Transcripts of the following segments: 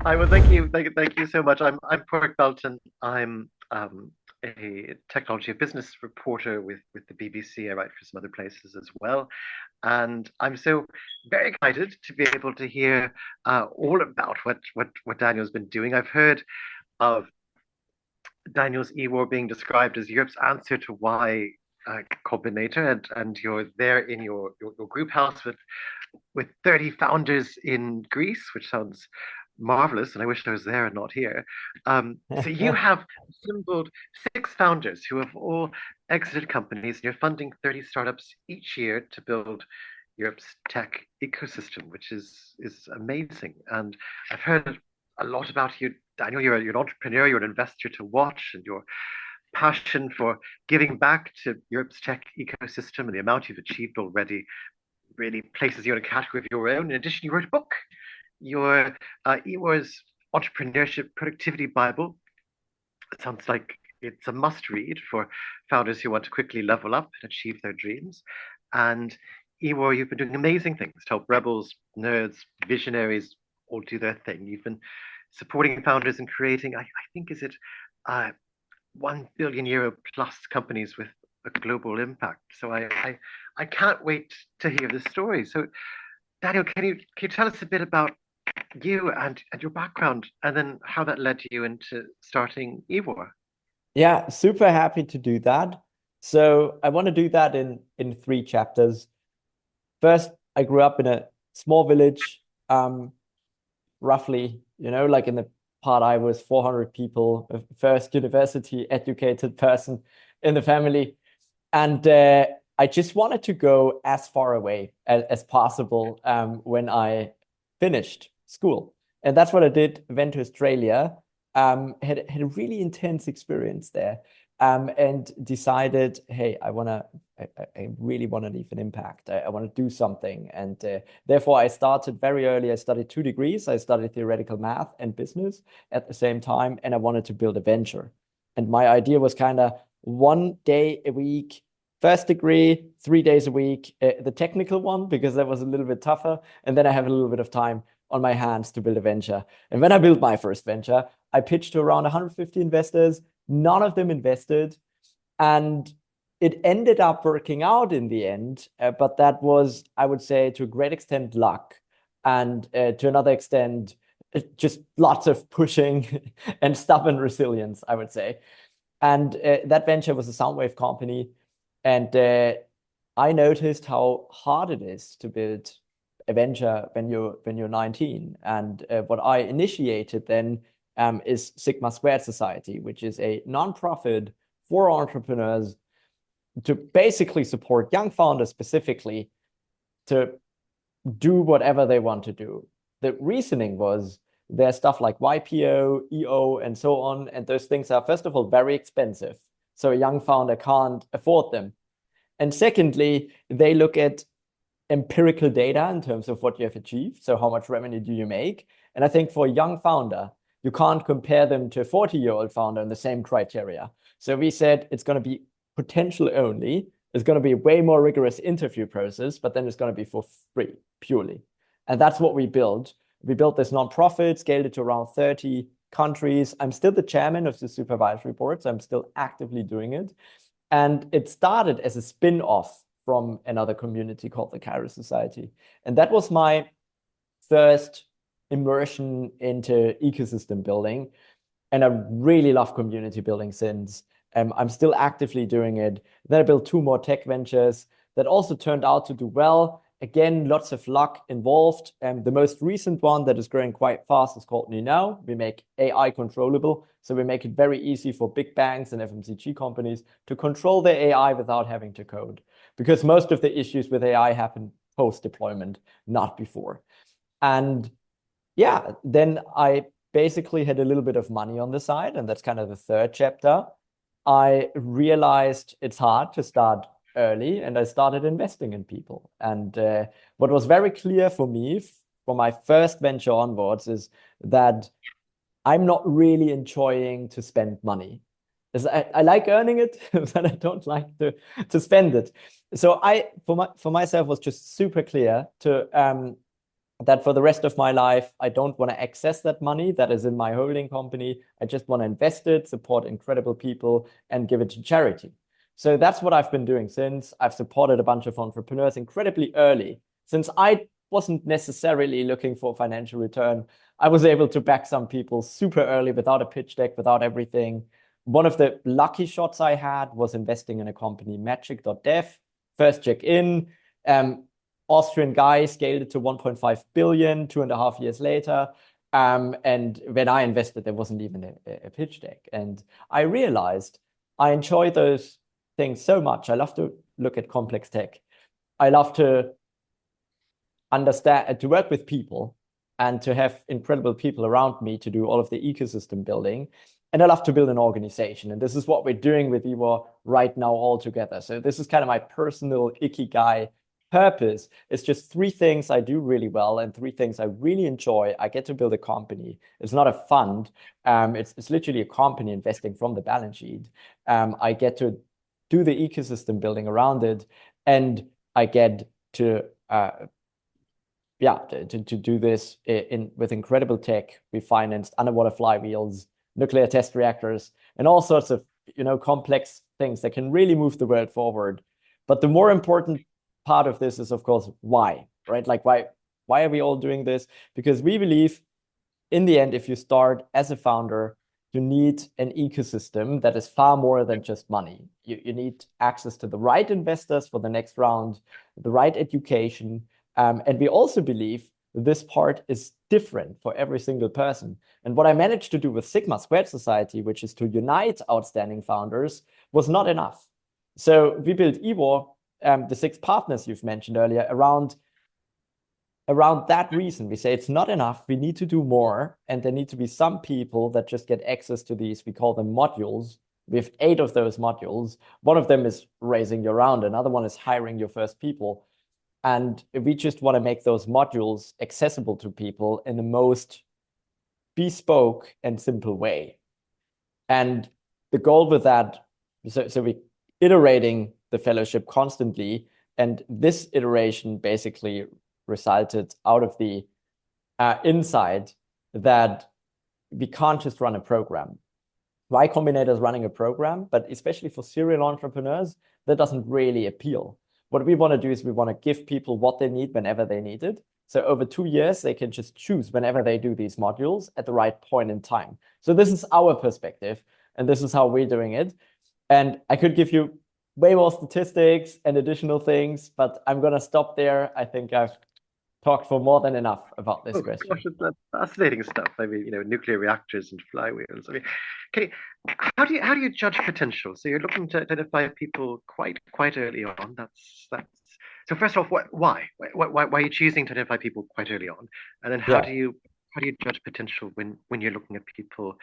I will thank you so much. I'm Padraig Belton. I'm a technology and business reporter with the BBC. I write for some other places as well, and I'm so very excited to be able to hear all about what Daniel's been doing. I've heard of Daniel's EWOR being described as Europe's answer to Y Combinator, and you're there in your group house with 30 founders in Greece, which sounds marvelous, and I wish I was there and not here. So you have assembled six founders who have all exited companies, and you're funding 30 startups each year to build Europe's tech ecosystem, which is amazing. And I've heard a lot about you, Daniel. You're an entrepreneur, you're an investor to watch, and your passion for giving back to Europe's tech ecosystem and the amount you've achieved already really places you in a category of your own. In addition, you wrote a book, your EWOR's Entrepreneurship Productivity Bible. It sounds like it's a must read for founders who want to quickly level up and achieve their dreams. And EWOR, you've been doing amazing things to help rebels, nerds, visionaries all do their thing. You've been supporting founders and creating, I think, is it uh, 1 billion euro plus companies with a global impact. So I can't wait to hear the story. So Daniel, can you tell us a bit about you and your background, and then how that led you into starting EWOR? Yeah, super happy to do that. So I want to do that in three chapters. First, I grew up in a small village, roughly, like in the part I was 400 people, first university educated person in the family. And I just wanted to go as far away as possible when I finished school. And that's what I did. Went to Australia, had a really intense experience there, and decided, hey, I really want to leave an impact. I want to do something. And therefore, I started very early. I studied 2 degrees. I studied theoretical math and business at the same time, and I wanted to build a venture. And my idea was kind of 1 day a week, first degree, 3 days a week, the technical one, because that was a little bit tougher. And then I have a little bit of time on my hands to build a venture. And when I built my first venture, I pitched to around 150 investors. None of them invested. And it ended up working out in the end. But that was, I would say, to a great extent, luck. And to another extent, just lots of pushing and stubborn resilience, I would say. And that venture was a Soundwave company. And I noticed how hard it is to build a venture when you're 19. And what I initiated then is Sigma Squared Society, which is a nonprofit for entrepreneurs to basically support young founders specifically to do whatever they want to do. The reasoning was there's stuff like YPO, EO, and so on. And those things are, first of all, very expensive. So a young founder can't afford them. And secondly, they look at empirical data in terms of what you have achieved. So how much revenue do you make? And I think for a young founder, you can't compare them to a 40-year-old founder in the same criteria. So we said it's going to be potential only. It's going to be a way more rigorous interview process, but then it's going to be for free, purely. And that's what we built. We built this nonprofit, scaled it to around 30 countries. I'm still the chairman of the supervisory board, so I'm still actively doing it. And it started as a spin-off from another community called the Cairo Society. And that was my first immersion into ecosystem building. And I really love community building since. I'm still actively doing it. Then I built 2 more tech ventures that also turned out to do well. Again, lots of luck involved. The most recent one that is growing quite fast is called Now. We make AI controllable. So we make it very easy for big banks and FMCG companies to control their AI without having to code. Because most of the issues with AI happen post-deployment, not before. And yeah, then I basically had a little bit of money on the side. And that's kind of the third chapter. I realized it's hard to start early, and I started investing in people. And what was very clear for me from my first venture onwards is that I'm not really enjoying to spend money. I like earning it, but I don't like to spend it. So for myself was just super clear to that for the rest of my life, I don't want to access that money that is in my holding company. I just want to invest it, support incredible people, and give it to charity. So that's what I've been doing since. I've supported a bunch of entrepreneurs incredibly early. Since I wasn't necessarily looking for financial return, I was able to back some people super early without a pitch deck, without everything. One of the lucky shots I had was investing in a company, magic.dev. First check in. Austrian guy scaled it to 1.5 billion 2.5 years later. And when I invested, there wasn't even a pitch deck. And I realized I enjoy those things so much. I love to look at complex tech. I love to understand, to work with people and to have incredible people around me to do all of the ecosystem building. And I love to build an organization. And this is what we're doing with EWOR right now all together. So this is kind of my personal ikigai purpose. It's just 3 things I do really well and 3 things I really enjoy. I get to build a company. It's not a fund. It's literally a company investing from the balance sheet. I get to do the ecosystem building around it, and I get to do this with incredible tech. We financed underwater flywheels, nuclear test reactors, and all sorts of complex things that can really move the world forward. But the more important part of this is, of course, why, right? Like why are we all doing this? Because we believe in the end, if you start as a founder, you need an ecosystem that is far more than just money. You need access to the right investors for the next round, the right education. And we also believe this part is different for every single person. And what I managed to do with Sigma Squared Society, which is to unite outstanding founders, was not enough. So we built EWOR, the 6 partners you've mentioned earlier, around that reason. We say it's not enough. We need to do more. And there need to be some people that just get access to these. We call them modules. We have 8 of those modules. One of them is raising your round. Another one is hiring your first people. And we just want to make those modules accessible to people in the most bespoke and simple way. And the goal with that, so we're iterating the fellowship constantly. And this iteration basically resulted out of the insight that we can't just run a program. Y Combinator is running a program, but especially for serial entrepreneurs, that doesn't really appeal. What we want to do is we want to give people what they need whenever they need it. So over 2 years, they can just choose whenever they do these modules at the right point in time. So this is our perspective, and this is how we're doing it. And I could give you way more statistics and additional things, but I'm going to stop there. I think I've talked for more than enough about this question. Gosh, that's fascinating stuff. I mean, nuclear reactors and flywheels. I mean, can you, how do you judge potential? So you're looking to identify people quite early on. That's so. First off, why are you choosing to identify people quite early on? And then how do you judge potential when you're looking at people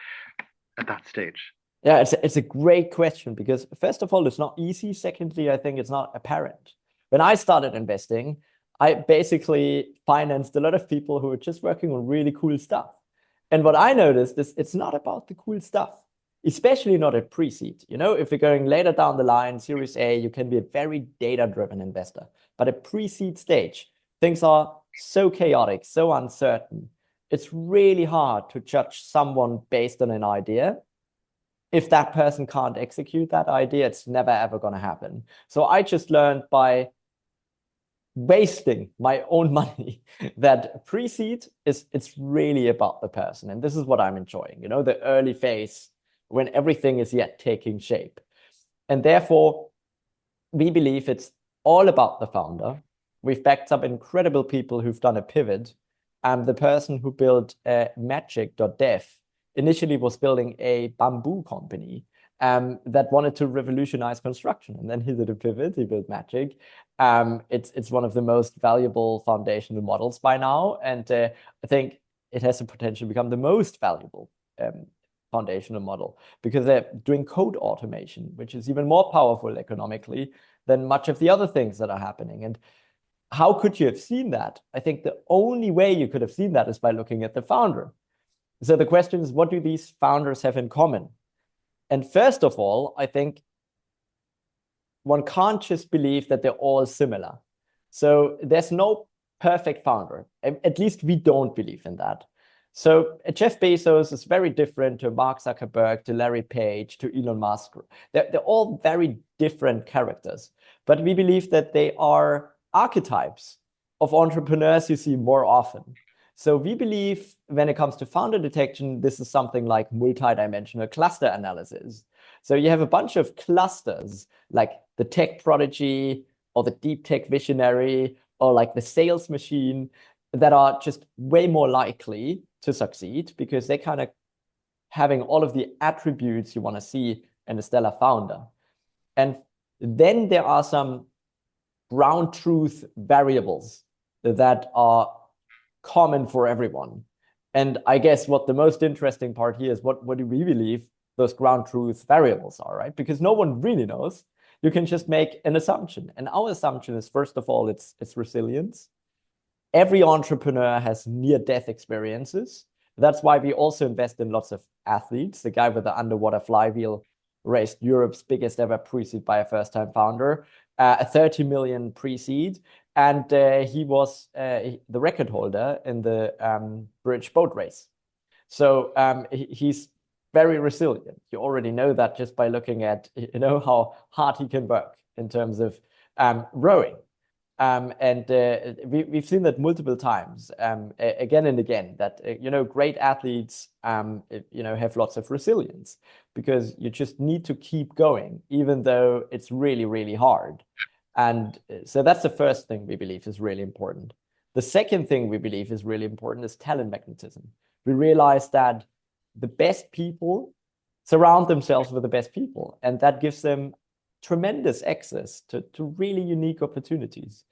at that stage? Yeah, it's a great question, because first of all, it's not easy. Secondly, I think it's not apparent. When I started investing, I basically financed a lot of people who were just working on really cool stuff. And what I noticed is it's not about the cool stuff, especially not at pre-seed. If you're going later down the line, Series A, you can be a very data-driven investor. But at pre-seed stage, things are so chaotic, so uncertain. It's really hard to judge someone based on an idea. If that person can't execute that idea, it's never, ever going to happen. So I just learned by wasting my own money that pre-seed it's really about the person. And this is what I'm enjoying, the early phase when everything is yet taking shape. And therefore, we believe it's all about the founder. We've backed up incredible people who've done a pivot. The person who built magic.dev initially was building a bamboo company that wanted to revolutionize construction. And then he did a pivot, he built Magic. It's one of the most valuable foundational models by now. And I think it has the potential to become the most valuable foundational model, because they're doing code automation, which is even more powerful economically than much of the other things that are happening. And how could you have seen that? I think the only way you could have seen that is by looking at the founder. So the question is, what do these founders have in common? And first of all, I think one can't just believe that they're all similar. So there's no perfect founder. At least we don't believe in that. So Jeff Bezos is very different to Mark Zuckerberg, to Larry Page, to Elon Musk. They're all very different characters, but we believe that they are archetypes of entrepreneurs you see more often. So we believe when it comes to founder detection, this is something like multidimensional cluster analysis. So you have a bunch of clusters like the tech prodigy or the deep tech visionary or like the sales machine that are just way more likely to succeed because they're kind of having all of the attributes you want to see in a stellar founder. And then there are some ground truth variables that are common for everyone. And I guess what the most interesting part here is what do we believe those ground truth variables are, right? Because no one really knows. You can just make an assumption. And our assumption is, first of all, it's resilience. Every entrepreneur has near-death experiences. That's why we also invest in lots of athletes. The guy with the underwater flywheel raised Europe's biggest ever pre-seed by a first-time founder, a 30 million pre-seed. And he was the record holder in the British boat race. So he's very resilient. You already know that just by looking at how hard he can work in terms of rowing. And we've seen that multiple times, again and again, that great athletes have lots of resilience because you just need to keep going, even though it's really, really hard. And so that's the first thing we believe is really important. The second thing we believe is really important is talent magnetism. We realize that the best people surround themselves with the best people, and that gives them tremendous access to really unique opportunities.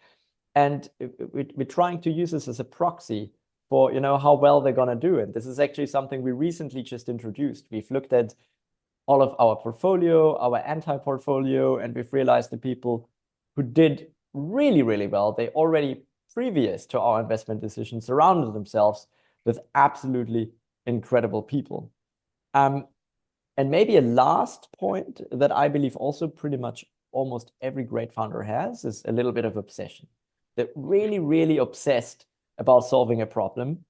And we're trying to use this as a proxy for how well they're going to do it. This is actually something we recently just introduced. We've looked at all of our portfolio, our anti-portfolio, and we've realized the people who did really, really well, they already previous to our investment decision surrounded themselves with absolutely incredible people. And maybe a last point that I believe also pretty much almost every great founder has is a little bit of obsession. They're really, really obsessed about solving a problem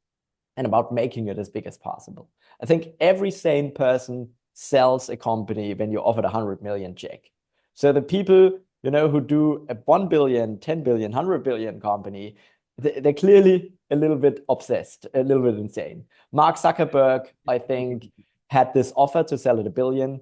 and about making it as big as possible. I think every sane person sells a company when you're offered 100 million check. So the people who do a 1 billion, 10 billion, 100 billion company, they're clearly a little bit obsessed, a little bit insane. Mark Zuckerberg, I think, had this offer to sell at $1 billion.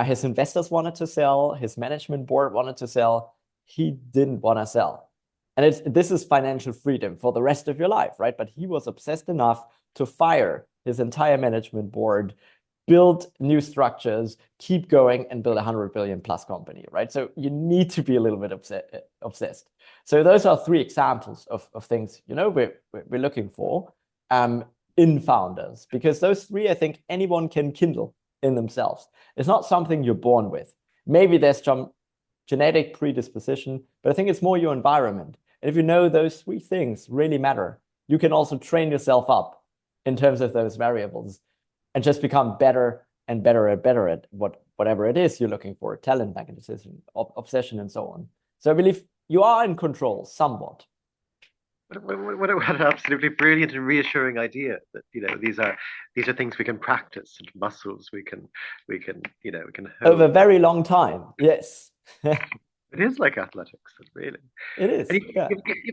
His investors wanted to sell. His management board wanted to sell. He didn't want to sell. And this is financial freedom for the rest of your life, right? But he was obsessed enough to fire his entire management board, build new structures, keep going, and build a 100 billion plus company, right? So you need to be a little bit obsessed. So those are three examples of things we're looking for in founders, because those three, I think anyone can kindle in themselves. It's not something you're born with. Maybe there's some genetic predisposition, but I think it's more your environment. And if those three things really matter, you can also train yourself up in terms of those variables and just become better and better and better at whatever it is you're looking for, talent magnetism, obsession, and so on. So I believe you are in control somewhat. What an absolutely brilliant and reassuring idea that these are things we can practice and muscles we can hone over a very long time. Yes. It is like athletics, really. It is. And yeah.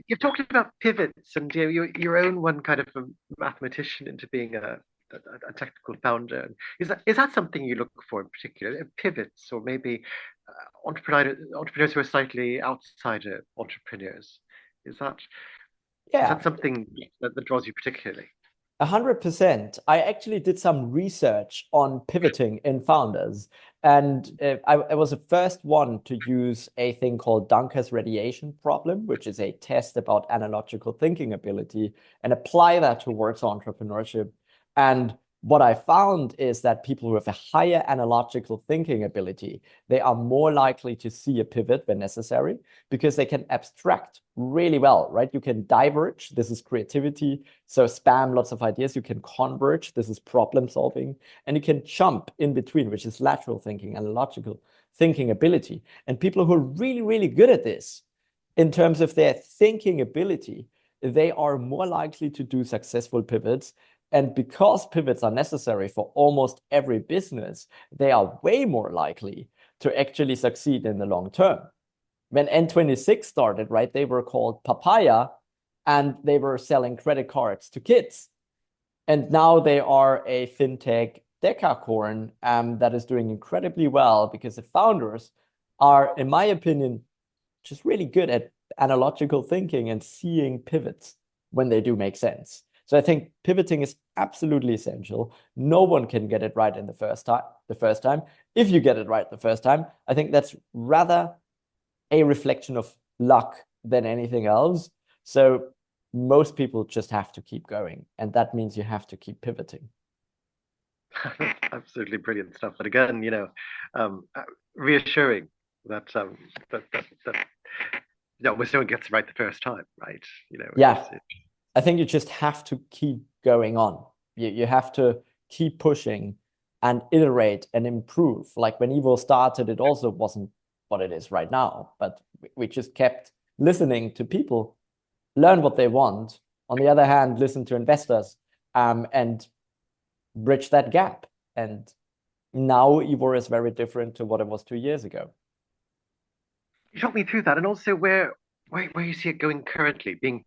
you've talked about pivots and your own one kind of a mathematician into being a technical founder. Is that something you look for in particular? Pivots, or maybe entrepreneurs who are slightly outsider entrepreneurs. Is that something that draws you particularly? 100%. I actually did some research on pivoting in founders, and I was the first one to use a thing called Dunker's radiation problem, which is a test about analogical thinking ability, and apply that towards entrepreneurship. And what I found is that people who have a higher analogical thinking ability, they are more likely to see a pivot when necessary because they can abstract really well, right? You can diverge. This is creativity. So spam lots of ideas. You can converge. This is problem solving. And you can jump in between, which is lateral thinking, analogical thinking ability. And people who are really, really good at this in terms of their thinking ability, they are more likely to do successful pivots. And because pivots are necessary for almost every business, they are way more likely to actually succeed in the long term. When N26 started, right, they were called Papaya, and they were selling credit cards to kids. And now they are a fintech decacorn that is doing incredibly well because the founders are, in my opinion, just really good at analogical thinking and seeing pivots when they do make sense. So I think pivoting is absolutely essential. No one can get it right in the first time. If you get it right the first time, I think that's rather a reflection of luck than anything else. So most people just have to keep going, and that means you have to keep pivoting. Absolutely brilliant stuff. But again, reassuring that almost no one gets it right the first time, right? Yeah, I think you just have to keep going on. You have to keep pushing and iterate and improve. Like when EWOR started, it also wasn't what it is right now, but we just kept listening to people, learn what they want. On the other hand, listen to investors and bridge that gap. And now EWOR is very different to what it was 2 years ago. You talk me through that, and also where you see it going currently, being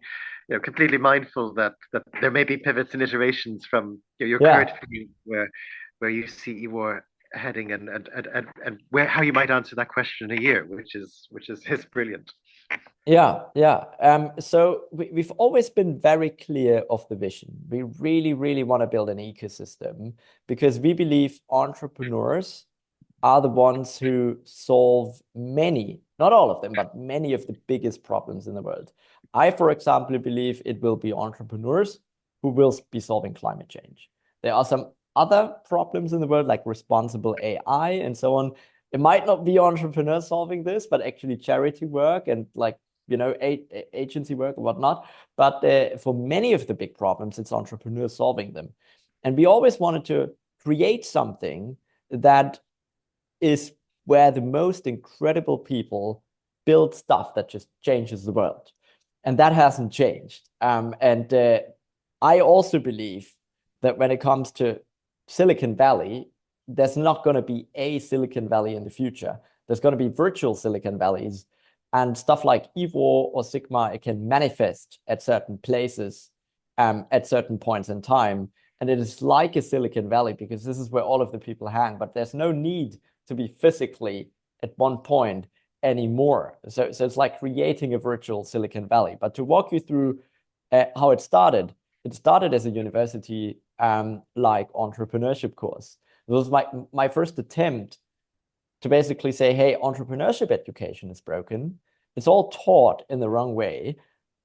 completely mindful that there may be pivots and iterations from your current view where you see EWOR heading, and where how you might answer that question in a year, which is brilliant. Yeah. So we've always been very clear of the vision. We really, really want to build an ecosystem because we believe entrepreneurs are the ones who solve many, not all of them, but many of the biggest problems in the world. I, for example, believe it will be entrepreneurs who will be solving climate change. There are some other problems in the world, like responsible AI and so on. It might not be entrepreneurs solving this, but actually charity work and agency work and whatnot. But for many of the big problems, it's entrepreneurs solving them. And we always wanted to create something that is where the most incredible people build stuff that just changes the world. And that hasn't changed. And I also believe that when it comes to Silicon Valley, there's not going to be a Silicon Valley in the future. There's going to be virtual Silicon Valleys, and stuff like EWOR or Sigma, it can manifest at certain places at certain points in time. And it is like a Silicon Valley because this is where all of the people hang, but there's no need to be physically at one point anymore. So it's like creating a virtual Silicon Valley. But to walk you through how it started as a university like entrepreneurship course. It was my first attempt to basically say, hey, entrepreneurship education is broken. It's all taught in the wrong way.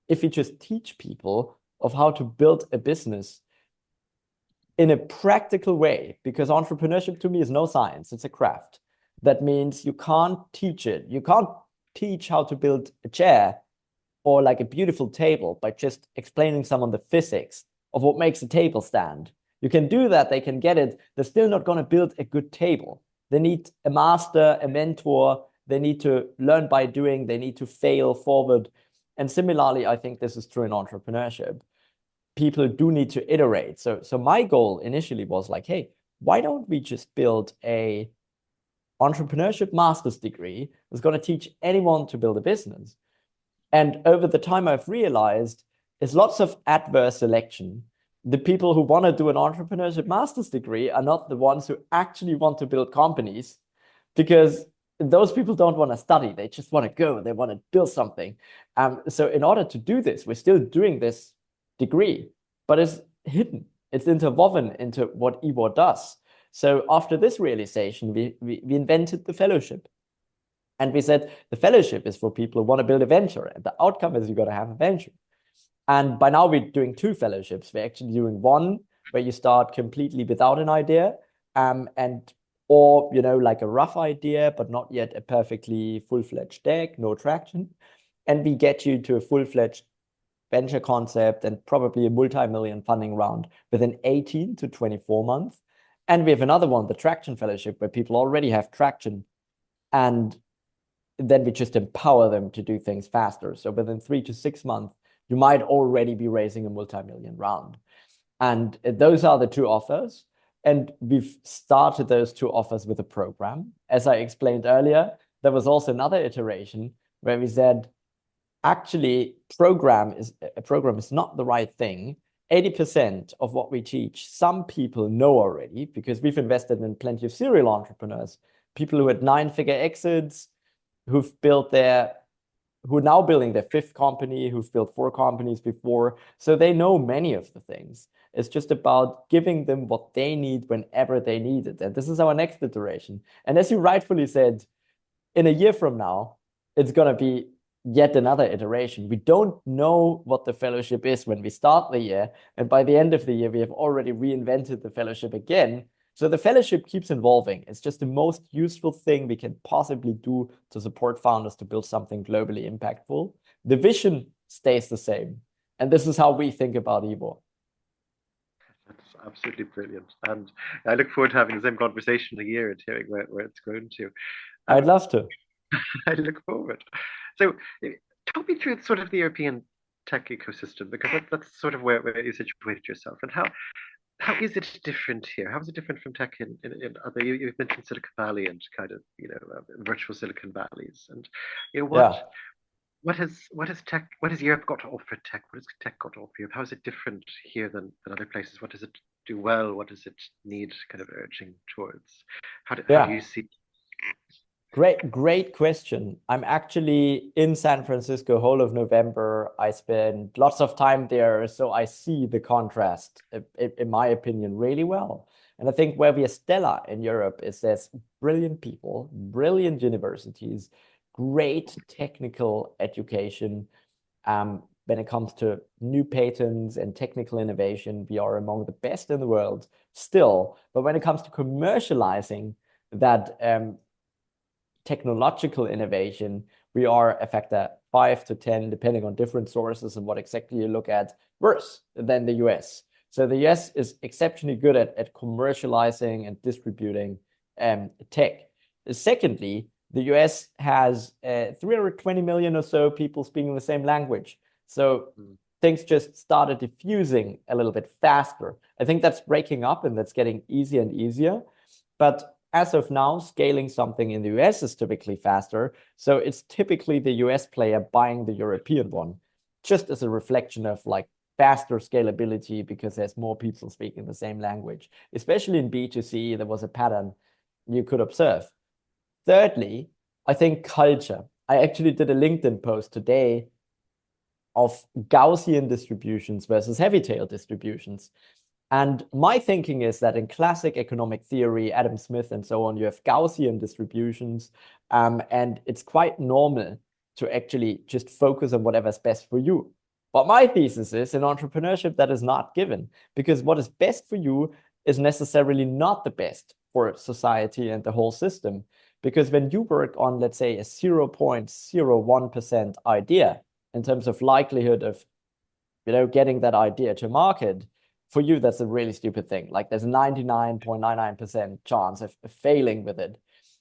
If you just teach people of how to build a business in a practical way, because entrepreneurship to me is no science, it's a craft. That means you can't teach it. You can't teach how to build a chair or like a beautiful table by just explaining someone the physics of what makes a table stand. You can do that, they can get it. They're still not going to build a good table. They need a master, a mentor. They need to learn by doing. They need to fail forward. And similarly, I think this is true in entrepreneurship. People do need to iterate. So my goal initially was like, hey, why don't we just build a entrepreneurship master's degree that's going to teach anyone to build a business? And over the time, I've realized there's lots of adverse selection. The people who want to do an entrepreneurship master's degree are not the ones who actually want to build companies, because those people don't want to study. They just want to go. They want to build something. So in order to do this, we're still doing this degree, but it's hidden. It's interwoven into what EWOR does. So after this realization, we invented the fellowship. And we said the fellowship is for people who want to build a venture. And the outcome is you got to have a venture. And by now we're doing 2 fellowships. We're actually doing one where you start completely without an idea, or like a rough idea, but not yet a perfectly full-fledged deck, no traction. And we get you to a full-fledged venture concept and probably a multi-million funding round within 18 to 24 months. And we have another one, the Traction Fellowship, where people already have traction, and then we just empower them to do things faster. So within 3 to 6 months, you might already be raising a multi-million round. And those are the two offers. And we've started those two offers with a program. As I explained earlier, there was also another iteration where we said, actually, a program is not the right thing. 80% of what we teach, some people know already because we've invested in plenty of serial entrepreneurs, people who had 9-figure exits, who are now building their fifth company, who've built 4 companies before. So they know many of the things. It's just about giving them what they need whenever they need it. And this is our next iteration. And as you rightfully said, in a year from now, it's going to be yet another iteration. We don't know what the fellowship is when we start the year. And by the end of the year, we have already reinvented the fellowship again. So the fellowship keeps evolving. It's just the most useful thing we can possibly do to support founders to build something globally impactful. The vision stays the same. And this is how we think about EWOR. That's absolutely brilliant. And I look forward to having the same conversation in a year and hearing where it's grown to. I'd love to. I look forward. So, talk me through sort of the European tech ecosystem, because that's sort of where you situated yourself, and how is it different here? How is it different from tech in other? You've mentioned Silicon Valley and kind of virtual Silicon Valleys, and Yeah. what has Europe got to offer tech? What has tech got to offer Europe? How is it different here than other places? What does it do well? What does it need kind of urging towards? How do you see? Great question. I'm actually in San Francisco whole of November. I spend lots of time there, so I see the contrast, in my opinion, really well. And I think where we are stellar in Europe is there's brilliant people, brilliant universities, great technical education. When it comes to new patents and technical innovation, we are among the best in the world still. But when it comes to commercializing that technological innovation, we are a factor 5 to 10, depending on different sources and what exactly you look at, worse than the US. So the US is exceptionally good at commercializing and distributing tech. Secondly, the US has 320 million or so people speaking the same language. So things just started diffusing a little bit faster. I think that's breaking up and that's getting easier and easier. But as of now, scaling something in the US is typically faster. So it's typically the US player buying the European one, just as a reflection of like faster scalability because there's more people speaking the same language. Especially in B2C, there was a pattern you could observe. Thirdly, I think culture. I actually did a LinkedIn post today of Gaussian distributions versus heavy tail distributions. And my thinking is that in classic economic theory, Adam Smith and so on, you have Gaussian distributions, and it's quite normal to actually just focus on whatever's best for you. But my thesis is in entrepreneurship that is not given, because what is best for you is necessarily not the best for society and the whole system. Because when you work on, let's say, a 0.01% idea in terms of likelihood of getting that idea to market, for you, that's a really stupid thing. Like there's a 99.99% chance of failing with it.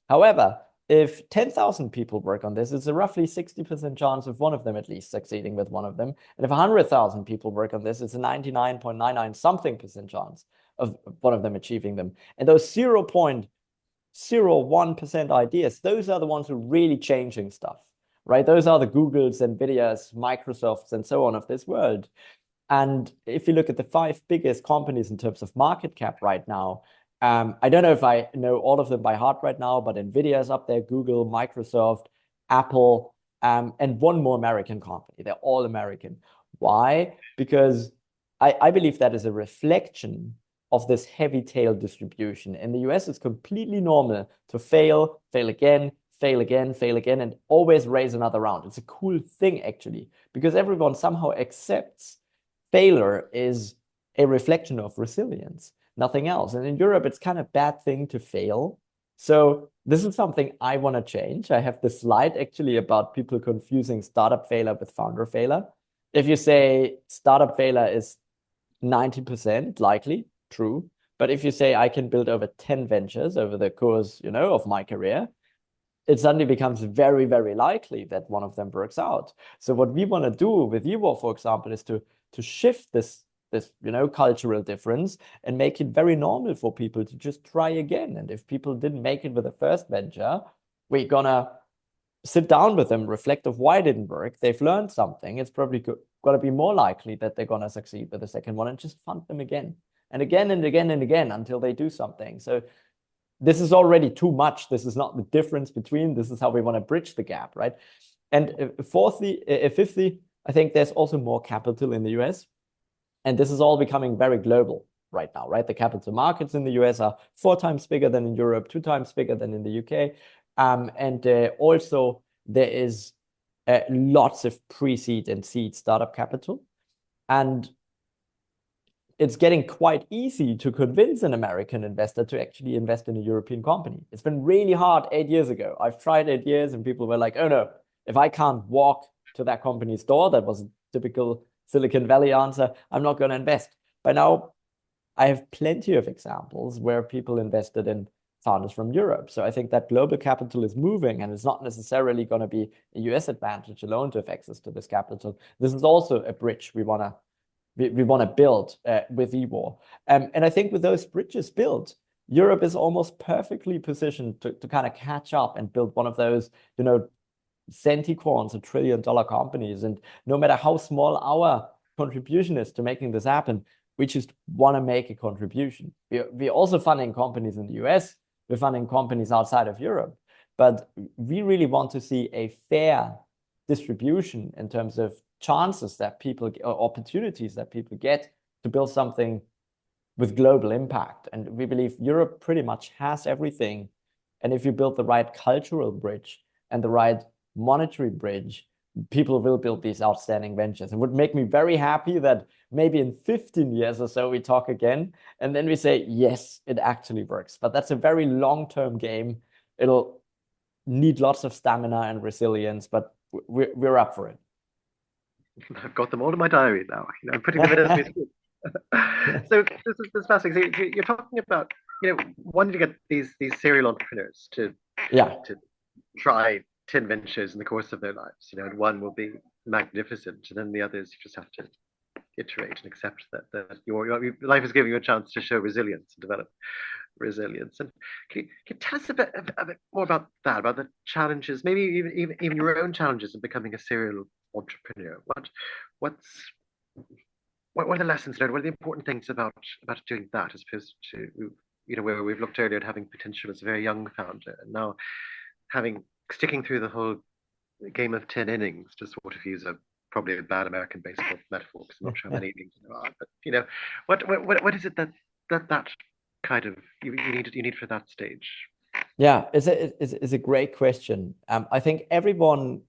However, if 10,000 people work on this, it's a roughly 60% chance of one of them at least succeeding with one of them. And if 100,000 people work on this, it's a 99.99 something percent chance of one of them achieving them. And those 0.01% ideas, those are the ones who are really changing stuff, right? Those are the Googles, NVIDIAs, Microsofts, and so on of this world. And if you look at the 5 biggest companies in terms of market cap right now, I don't know if I know all of them by heart right now, but NVIDIA is up there, Google, Microsoft, Apple, and one more American company. They're all American. Why? Because I believe that is a reflection of this heavy tail distribution. In the US, it's completely normal to fail again, and always raise another round. It's a cool thing, actually, because everyone somehow accepts failure is a reflection of resilience, nothing else. And in Europe, it's kind of a bad thing to fail. So this is something I want to change. I have this slide actually about people confusing startup failure with founder failure. If you say startup failure is 90% likely, true. But if you say I can build over 10 ventures over the course, of my career, it suddenly becomes very, very likely that one of them works out. So what we want to do with EWOR, for example, is to shift this cultural difference and make it very normal for people to just try again. And if people didn't make it with the first venture, we're gonna sit down with them, reflect of why it didn't work. They've learned something. It's probably gonna be more likely that they're gonna succeed with the second one, and just fund them again and again and again and again until they do something. So this is already too much. This is not the difference between. This is how we want to bridge the gap, right? And fifthly, I think there's also more capital in the US. And this is all becoming very global right now, right? The capital markets in the US are 4 times bigger than in Europe, 2 times bigger than in the UK. And also there is lots of pre-seed and seed startup capital. And it's getting quite easy to convince an American investor to actually invest in a European company. It's been really hard 8 years ago. I've tried 8 years and people were like, oh no, if I can't walk to that company's door, that was a typical Silicon Valley answer, I'm not going to invest. By now, I have plenty of examples where people invested in founders from Europe. So I think that global capital is moving, and it's not necessarily going to be a US advantage alone to have access to this capital. This is also a bridge we want to build with EWOR. And I think with those bridges built, Europe is almost perfectly positioned to kind of catch up and build one of those, centicorns, $1 trillion companies. And no matter how small our contribution is to making this happen, we just want to make a contribution. We're also funding companies in the US. We're funding companies outside of Europe. But we really want to see a fair distribution in terms of chances that people, or opportunities that people get to build something with global impact. And we believe Europe pretty much has everything. And if you build the right cultural bridge and the right monetary bridge, people will build these outstanding ventures. It would make me very happy that maybe in 15 years or so we talk again and then we say, yes, it actually works. But that's a very long-term game. It'll need lots of stamina and resilience, but we're up for it. I've got them all in my diary now. I'm putting them in as we speak. So this is fascinating. So you're talking about wanting to get these serial entrepreneurs to try 10 ventures in the course of their lives, and one will be magnificent, and then the others you just have to iterate and accept that your life is giving you a chance to show resilience and develop resilience. And can you tell us a bit more about that, about the challenges, maybe even your own challenges in becoming a serial entrepreneur? What are the lessons learned? What are the important things about doing that, as opposed to where we've looked earlier at having potential as a very young founder, and now sticking through the whole game of 10 innings, to sort of use probably a bad American baseball metaphor, because I'm not sure how many innings there are. But what is it that kind of you need for that stage? Yeah, it's a great question. I think everyone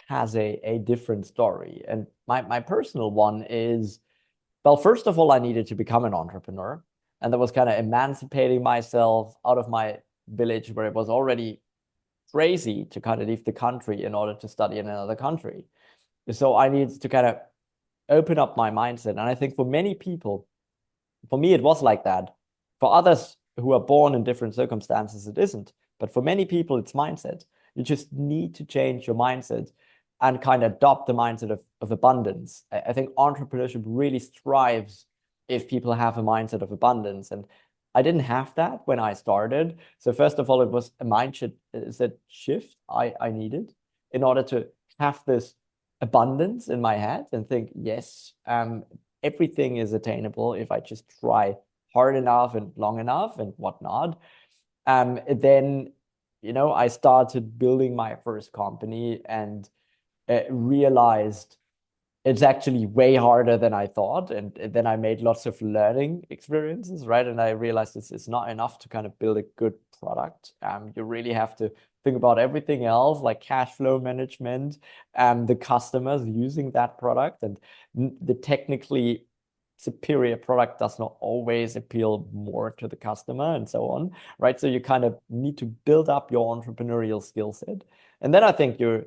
has a different story, and my personal one is, well, first of all, I needed to become an entrepreneur, and that was kind of emancipating myself out of my village where it was already crazy to kind of leave the country in order to study in another country. So I needed to kind of open up my mindset. And I think for many people, for me, it was like that. For others who are born in different circumstances, it isn't. But for many people, it's mindset. You just need to change your mindset and kind of adopt the mindset of abundance. I think entrepreneurship really thrives if people have a mindset of abundance. And I didn't have that when I started. So first of all, it was a mindset shift I needed in order to have this abundance in my head and think, yes, everything is attainable if I just try hard enough and long enough and whatnot. Then, I started building my first company and realized it's actually way harder than I thought. And then I made lots of learning experiences, right? And I realized it's not enough to kind of build a good product. You really have to think about everything else, like cash flow management, the customers using that product, and the technically superior product does not always appeal more to the customer and so on, right? So you kind of need to build up your entrepreneurial skill set. And then I think you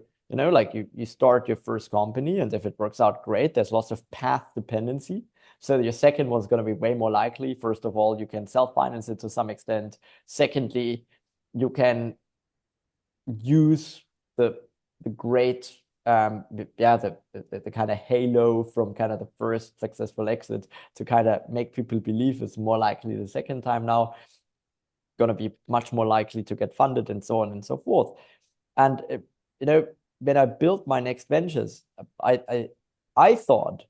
start your first company, and if it works out great, there's lots of path dependency. So your second one's going to be way more likely. First of all, you can self-finance it to some extent. Secondly, you can use the great the kind of halo from kind of the first successful exit to kind of make people believe it's more likely the second time now going to be much more likely to get funded and so on and so forth. And when I built my next ventures, I thought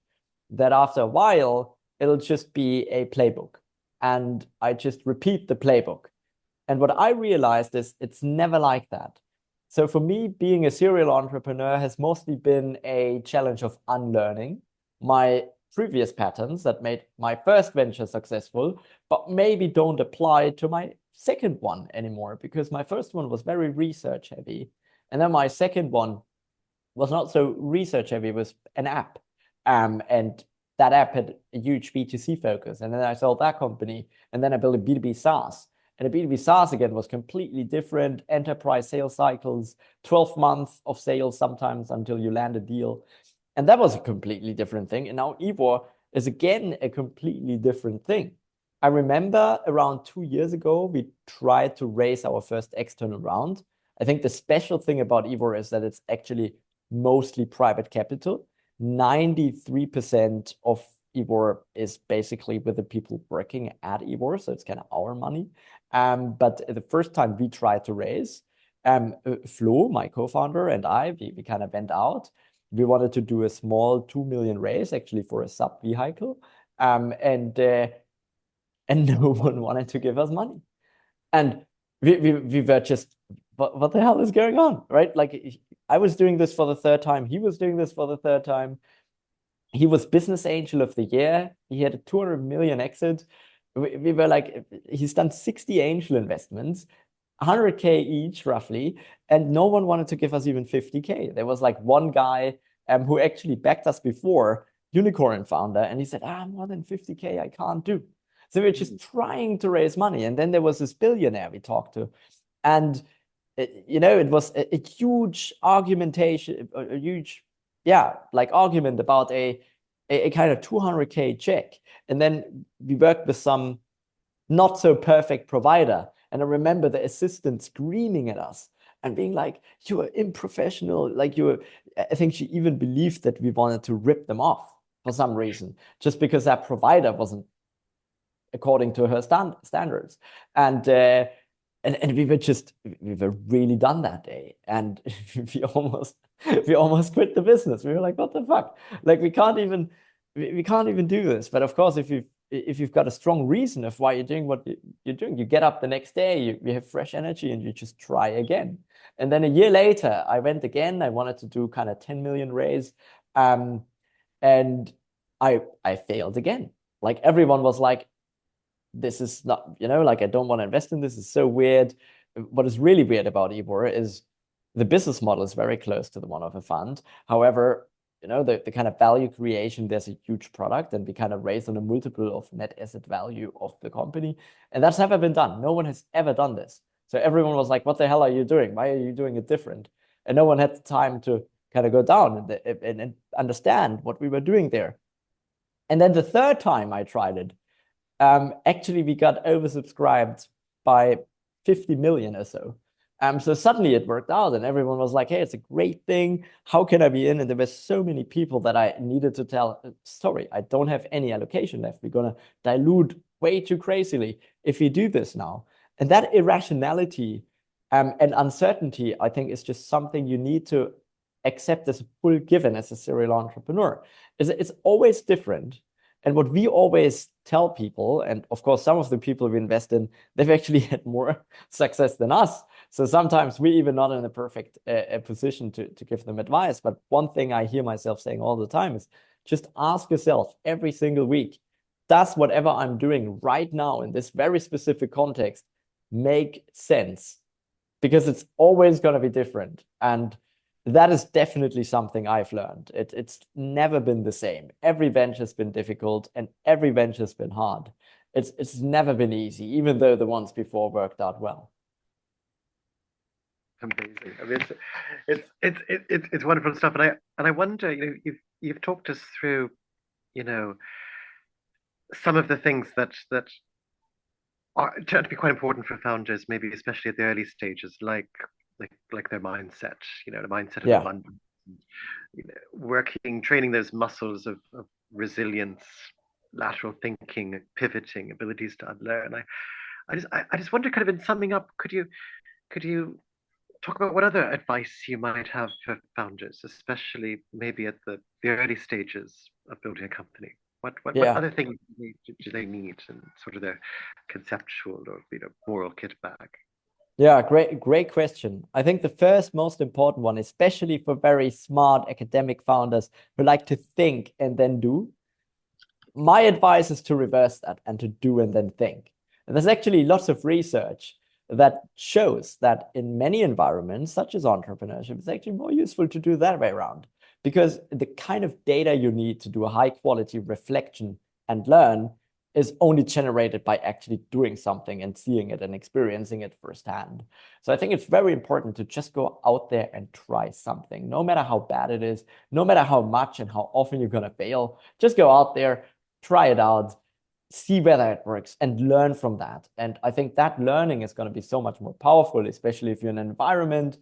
that after a while it'll just be a playbook, and I just repeat the playbook. And what I realized is it's never like that. So for me, being a serial entrepreneur has mostly been a challenge of unlearning my previous patterns that made my first venture successful, but maybe don't apply to my second one anymore, because my first one was very research heavy. And then my second one was not so research heavy, it was an app. And that app had a huge B2C focus. And then I sold that company, and then I built a B2B SaaS. And the B2B SaaS again was completely different. Enterprise sales cycles, 12 months of sales sometimes until you land a deal. And that was a completely different thing. And now EWOR is again a completely different thing. I remember around 2 years ago, we tried to raise our first external round. I think the special thing about EWOR is that it's actually mostly private capital. 93% of EWOR is basically with the people working at EWOR, so it's kind of our money. But the first time we tried to raise, Flo, my co-founder, and we kind of went out. We wanted to do a small 2 million raise, actually, for a sub vehicle, and no one wanted to give us money. And we were just, what the hell is going on, right? Like, I was doing this for the third time. He was doing this for the third time. He was business angel of the year. He had a 200 million exit. We were like, he's done 60 angel investments, 100K each roughly, and no one wanted to give us even 50K. There was like one guy who actually backed us before, unicorn founder, and he said, more than 50K I can't do. So we were just trying to raise money. And then there was this billionaire we talked to, and it was a huge argumentation, a huge argument about a kind of 200K check. And then we worked with some not so perfect provider. And I remember the assistant screaming at us and being like, you are unprofessional. Like I think she even believed that we wanted to rip them off for some reason, just because that provider wasn't according to her standards. And we were really done that day. And we almost quit the business. We were like, what the fuck? Like, we can't even do this. But of course, if you've got a strong reason of why you're doing what you're doing, you get up the next day, you have fresh energy, and you just try again. And then a year later, I went again. I wanted to do kind of 10 million raise. And I failed again. Like, everyone was like, this is not, like, I don't want to invest in this. It's so weird. What is really weird about EWOR is the business model is very close to the one of a fund. However, the kind of value creation, there's a huge product, and we kind of raise on a multiple of net asset value of the company. And that's never been done. No one has ever done this. So everyone was like, what the hell are you doing? Why are you doing it different? And no one had the time to kind of go down and understand what we were doing there. And then the third time I tried it, actually we got oversubscribed by 50 million or so. So suddenly it worked out, and everyone was like, hey, it's a great thing. How can I be in? And there were so many people that I needed to tell, sorry, I don't have any allocation left. We're going to dilute way too crazily if we do this now. And that irrationality and uncertainty, I think, is just something you need to accept as a full given as a serial entrepreneur. It's always different. And what we always tell people, and of course, some of the people we invest in, they've actually had more success than us. So sometimes we're even not in a perfect position to give them advice. But one thing I hear myself saying all the time is just ask yourself every single week, does whatever I'm doing right now in this very specific context make sense? Because it's always going to be different. And that is definitely something I've learned. It's never been the same. Every venture has been difficult, and every venture has been hard. It's never been easy, even though the ones before worked out well. Amazing. I mean, it's wonderful stuff, and I wonder, you've talked us through, some of the things that turn to be quite important for founders, maybe especially at the early stages, like like their mindset, the mindset of Yeah. abundance, training those muscles of resilience, lateral thinking, pivoting, abilities to unlearn. I just wonder, kind of in summing up, could you talk about what other advice you might have for founders, especially maybe at the early stages of building a company? What Yeah. other things do they need in sort of their conceptual or moral kit bag? Yeah, great question. I think the first most important one, especially for very smart academic founders who like to think and then do, my advice is to reverse that and to do and then think. And there's actually lots of research that shows that in many environments, such as entrepreneurship, it's actually more useful to do that way around, because the kind of data you need to do a high quality reflection and learn is only generated by actually doing something and seeing it and experiencing it firsthand. So I think it's very important to just go out there and try something, no matter how bad it is, no matter how much and how often you're going to fail. Just go out there, try it out, see whether it works, and learn from that. And I think that learning is going to be so much more powerful, especially if you're in an environment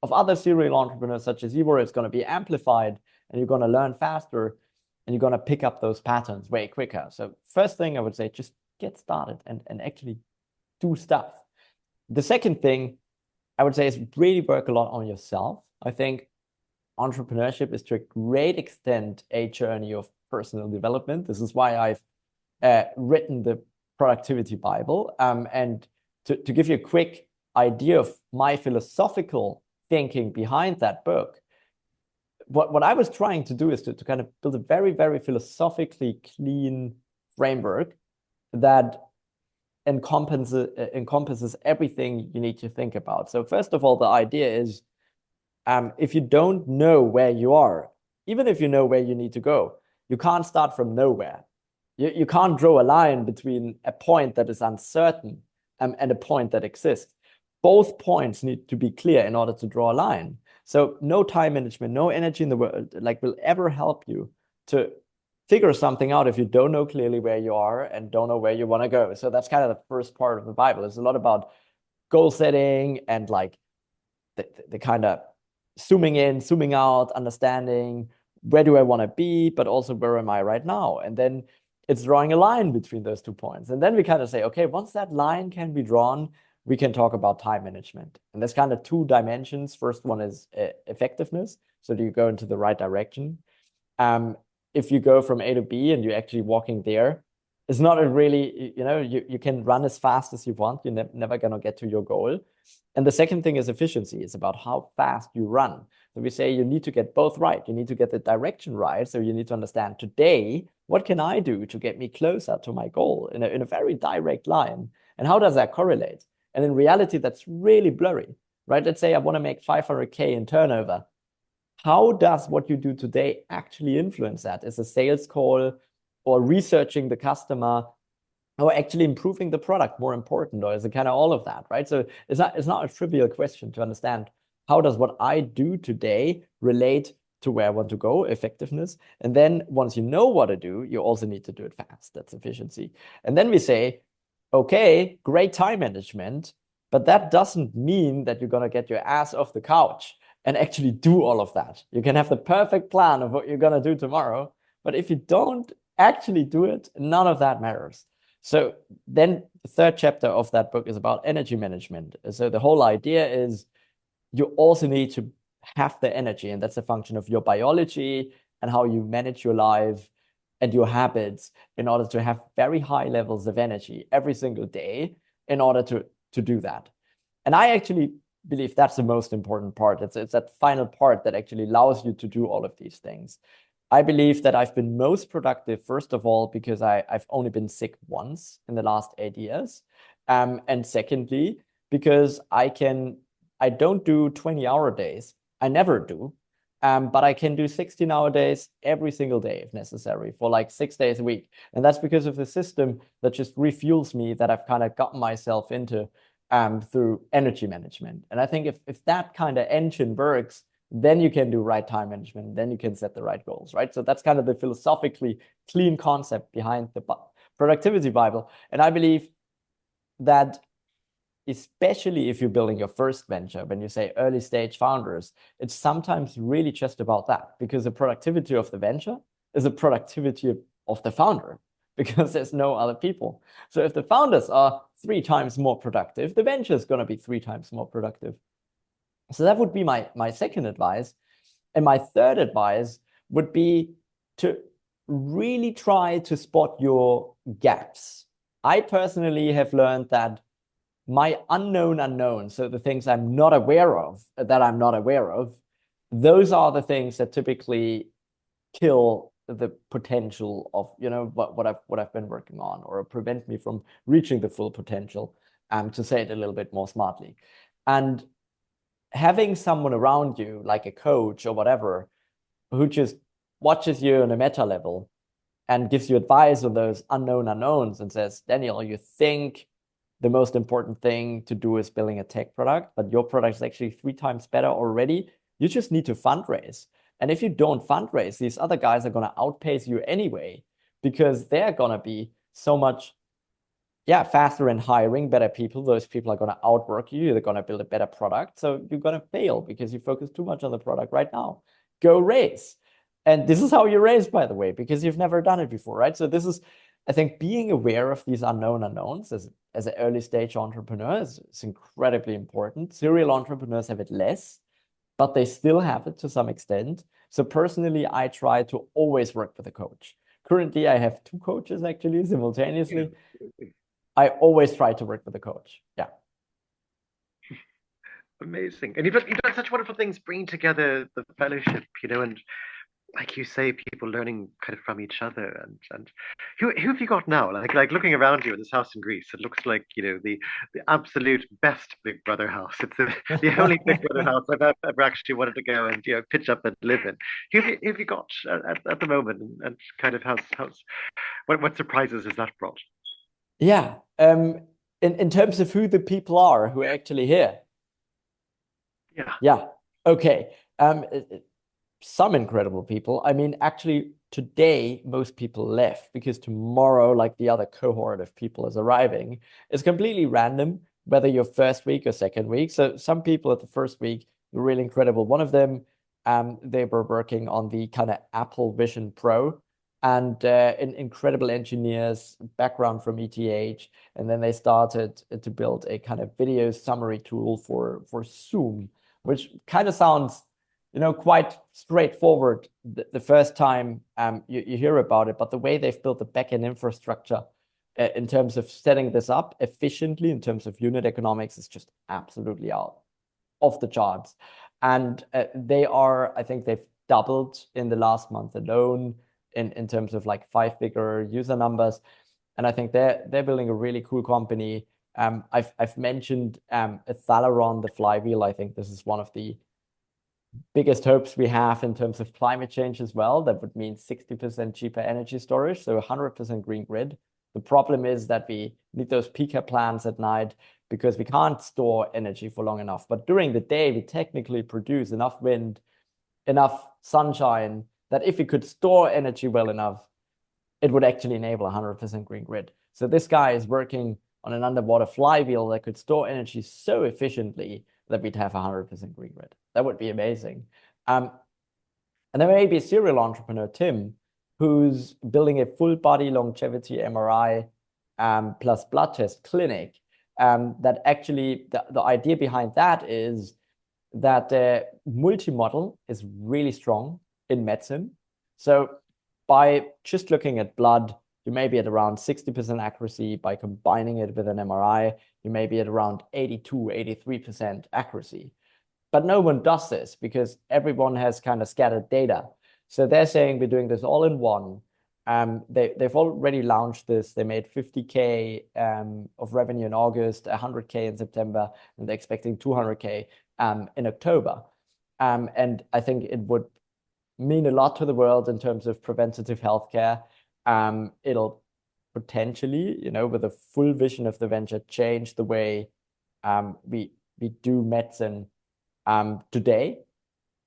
of other serial entrepreneurs such as EWOR. It's going to be amplified, and you're going to learn faster, and you're going to pick up those patterns way quicker. So first thing I would say, just get started and actually do stuff. The second thing I would say is really work a lot on yourself. I think entrepreneurship is to a great extent a journey of personal development. This is why I've written the Productivity Bible. And to give you a quick idea of my philosophical thinking behind that book, what I was trying to do is to kind of build a very, very philosophically clean framework that encompasses everything you need to think about. So first of all, the idea is, if you don't know where you are, even if you know where you need to go, you can't start from nowhere. You can't draw a line between a point that is uncertain and a point that exists. Both points need to be clear in order to draw a line. So no time management, no energy in the world will ever help you to figure something out if you don't know clearly where you are and don't know where you want to go. So that's kind of the first part of the Bible. It's a lot about goal setting and the kind of zooming in, zooming out, understanding where do I want to be, but also where am I right now? And then it's drawing a line between those 2 points. And then we kind of say, okay, once that line can be drawn, we can talk about time management. And there's kind of 2 dimensions. First one is effectiveness. So do you go into the right direction? If you go from A to B and you're actually walking there, it's not a really, you can run as fast as you want. You're never going to get to your goal. And the second thing is efficiency. It's about how fast you run. So we say you need to get both right. You need to get the direction right. So you need to understand today, what can I do to get me closer to my goal in a very direct line? And how does that correlate? And in reality, that's really blurry, right? Let's say I want to make 500K in turnover. How does what you do today actually influence that? Is a sales call or researching the customer or actually improving the product more important, or is it kind of all of that, right? So it's not a trivial question to understand, how does what I do today relate to where I want to go, effectiveness? And then once you know what to do, you also need to do it fast. That's efficiency. And then we say, okay, great time management, but that doesn't mean that you're going to get your ass off the couch and actually do all of that. You can have the perfect plan of what you're going to do tomorrow, but if you don't actually do it, none of that matters. So then the third chapter of that book is about energy management. So the whole idea is you also need to have the energy, and that's a function of your biology and how you manage your life and your habits in order to have very high levels of energy every single day in order to do that. And I actually believe that's the most important part. It's that final part that actually allows you to do all of these things. I believe that I've been most productive, first of all, because I've only been sick once in the last 8 years. And secondly, because I don't do 20-hour days. I never do. But I can do 16-hour days every single day if necessary for like 6 days a week. And that's because of the system that just refuels me that I've kind of gotten myself into through energy management. And I think if that kind of engine works, then you can do right time management. Then you can set the right goals, right? So that's kind of the philosophically, philosophically, clean concept behind the Productivity Bible. And I believe, that if you especially if you're building your first venture, when you say early stage founders, it's sometimes really just about that, because the productivity of the venture is the productivity of the founder, because there's no other people. So if the founders are 3 times more productive, the venture is going to be 3 times more productive. So that would be my second advice. And my third advice would be to really try to spot your gaps. I personally have learned that my unknown unknowns, so the things I'm not aware of, those are the things that typically kill the potential of, what I've been working on, or prevent me from reaching the full potential, to say it a little bit more smartly. And having someone around you, like a coach or whatever, who just watches you on a meta level and gives you advice on those unknown unknowns and says, Daniel, you think the most important thing to do is building a tech product, but your product is actually 3 times better already. You just need to fundraise. And if you don't fundraise, these other guys are going to outpace you anyway, because they're going to be so much faster in hiring better people. Those people are going to outwork you. They're going to build a better product. So you're going to fail because you focus too much on the product right now. Go raise. And this is how you raise, by the way, because you've never done it before, right? So this is, I think, being aware of these unknown unknowns as an early stage entrepreneur is incredibly important. Serial entrepreneurs have it less, but they still have it to some extent. So personally, I try to always work with a coach. Currently, I have 2 coaches actually simultaneously. Yeah. I always try to work with a coach. Yeah. Amazing. And you've done such wonderful things, bringing together the fellowship, and like you say, people learning kind of from each other. And who have you got now? Like looking around you in this house in Greece, it looks like, the absolute best Big Brother house. It's the only Big Brother house I've ever actually wanted to go and pitch up and live in. Who have you got at the moment, and kind of what surprises has that brought? Yeah. In terms of who the people are who are actually here. Yeah. Yeah. Okay. Some incredible people. I mean, actually, today, most people left, because tomorrow, like, the other cohort of people is arriving. It's completely random whether you're first week or second week. So some people at the first week were really incredible. One of them, they were working on the kind of Apple Vision Pro, and incredible engineers, background from ETH. And then they started to build a kind of video summary tool for Zoom, which kind of sounds quite straightforward the first time you hear about it. But the way they've built the backend infrastructure in terms of setting this up efficiently, in terms of unit economics, is just absolutely out off the charts. And I think they've doubled in the last month alone in terms of like 5-figure user numbers. And I think they're building a really cool company. I've mentioned Thalaron, the flywheel. I think this is one of the biggest hopes we have in terms of climate change as well. That would mean 60% cheaper energy storage, so 100% green grid. The problem is that we need those peaker plants at night, because we can't store energy for long enough. But during the day, we technically produce enough wind, enough sunshine, that if we could store energy well enough, it would actually enable 100% green grid. So this guy is working on an underwater flywheel that could store energy so efficiently that we'd have 100% green grid. That would be amazing. And there may be a serial entrepreneur, Tim, who's building a full body longevity MRI plus blood test clinic. That actually, the idea behind that is that multimodal is really strong in medicine. So by just looking at blood, you may be at around 60% accuracy. By combining it with an MRI, you may be at around 82, 83% accuracy. But no one does this, because everyone has kind of scattered data. So they're saying we're doing this all in one. They've already launched this. They made 50K of revenue in August, 100K in September, and they're expecting 200K in October. And I think it would mean a lot to the world in terms of preventative healthcare. It'll potentially, with a full vision of the venture, change the way we do medicine today.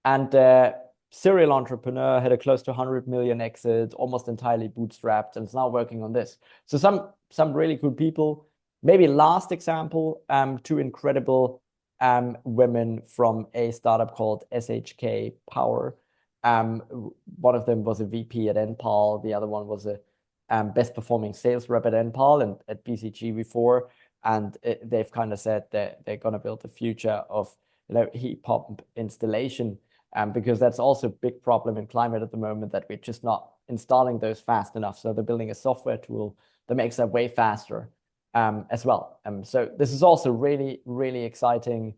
And serial entrepreneur had a close to 100 million exit, almost entirely bootstrapped, and is now working on this. So some really cool people. maybe last example, two incredible women from a startup called SHK Power. One of them was a VP at NPAL. The other one was a best performing sales rep at NPAL and at BCG before. And they've kind of said that they're going to build the future of heat pump installation, because that's also a big problem in climate at the moment, that we're just not installing those fast enough. So they're building a software tool that makes that way faster as well. So this is also really, really exciting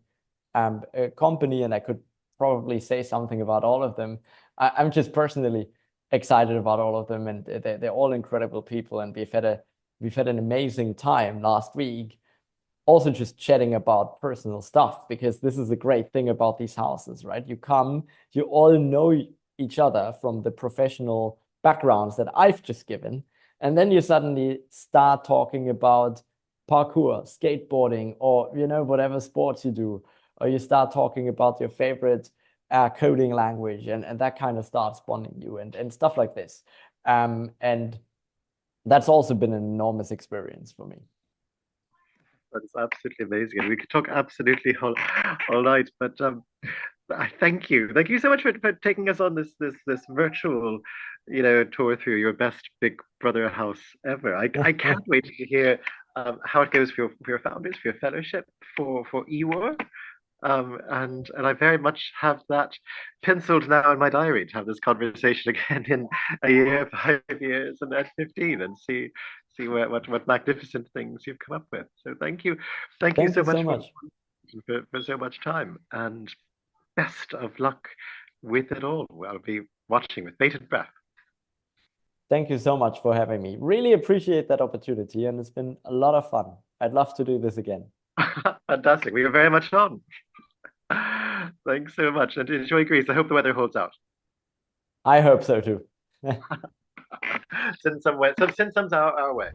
company, and I could probably say something about all of them. I'm just personally excited about all of them, and they're all incredible people, and we've had an amazing time last week. Also just chatting about personal stuff, because this is a great thing about these houses, right? You come, you all know each other from the professional backgrounds that I've just given, and then you suddenly start talking about parkour, skateboarding, or whatever sports you do, or you start talking about your favorite coding language, and that kind of starts bonding you and stuff like this. And that's also been an enormous experience for me. That is absolutely amazing. And we could talk absolutely all night, but I thank you. Thank you so much for taking us on this virtual, tour through your best Big Brother house ever. I can't wait to hear how it goes for your founders, for your fellowship, for EWOR. And I very much have that penciled now in my diary to have this conversation again in a year, 5 years, and then 15, and see what magnificent things you've come up with. So thank you Thank so you so much much. for so much time, and best of luck with it all. I'll be watching with bated breath. Thank you so much for having me. Really appreciate that opportunity, and it's been a lot of fun. I'd love to do this again. Fantastic. We are very much on. Thanks so much, and enjoy Greece. I hope the weather holds out. I hope so too. Send some our way.